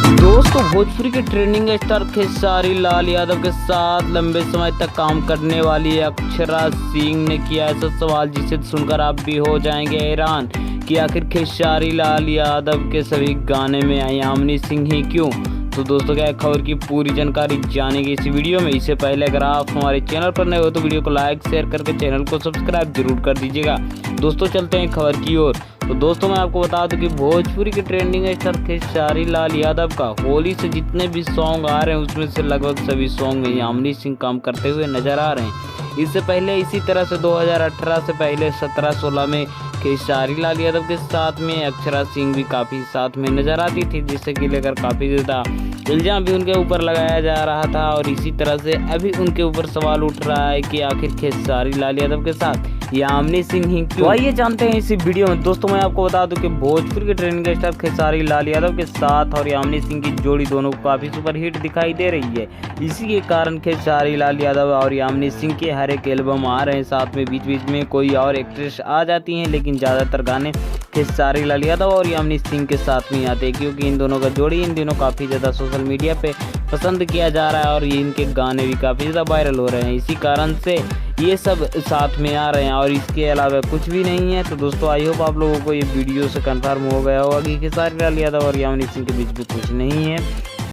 दोस्तों भोजपुरी के trending star Khesari Lal Yadav के साथ लंबे समय तक काम करने वाली अक्षरा सिंह ने किया ऐसा सवाल जिसे सुनकर आप भी हो जाएंगे हैरान कि आखिर खेसारी लाल यादव के सभी गाने में यामिनी सिंह ही क्यों। तो दोस्तों क्या खबर की पूरी जानकारी जानेंगे इस वीडियो में। इससे पहले अगर आप हमारे चैनल पर नए हो तो वीडियो को लाइक शेयर करके चैनल को सब्सक्राइब जरूर कर दीजिएगा। दोस्तों चलते हैं खबर की ओर। तो दोस्तों मैं आपको बता दूं कि भोजपुरी के ट्रेंडिंग स्टार खेसारी लाल यादव का होली से जितने भी सॉन्ग आ रहे हैं उसमें से लगभग सभी सॉन्ग में यामिनी सिंह काम करते हुए नजर आ रहे हैं। इससे पहले इसी तरह से 2018 से पहले 17-16 में खेसारी लाल यादव के साथ में अक्षरा सिंह भी काफ़ी साथ में नजर आती थी, जिससे कि लेकर काफ़ी ज़्यादा इल्ज़ाम भी उनके ऊपर लगाया जा रहा था। और इसी तरह से अभी उनके ऊपर सवाल उठ रहा है कि आखिर खेसारी लाल यादव के साथ यामिनी सिंह ही क्यों। आइए जानते हैं इसी वीडियो में। दोस्तों मैं आपको बता दूं कि भोजपुरी के ट्रेंडिंग स्टार खेसारी लाल यादव के साथ और यामिनी सिंह की जोड़ी दोनों काफ़ी सुपरहिट दिखाई दे रही है। इसी के कारण खेसारी लाल यादव और यामिनी सिंह के हर एक एल्बम आ रहे हैं साथ में, बीच बीच में कोई और एक्ट्रेस आ जाती हैं, लेकिन ज़्यादातर गाने खेसारी लाल यादव और यामिनी सिंह के साथ में आते हैं, क्योंकि इन दोनों का जोड़ी इन दिनों काफ़ी ज़्यादा सोशल मीडिया पे पसंद किया जा रहा है और इनके गाने भी काफ़ी ज़्यादा वायरल हो रहे हैं। इसी कारण से ये सब साथ में आ रहे हैं और इसके अलावा कुछ भी नहीं है। तो दोस्तों आई होप आप लोगों को ये वीडियो से कंफर्म हो गया होगा कि खेसारी लाल यादव और यामिनी सिंह के बीच में कुछ नहीं है।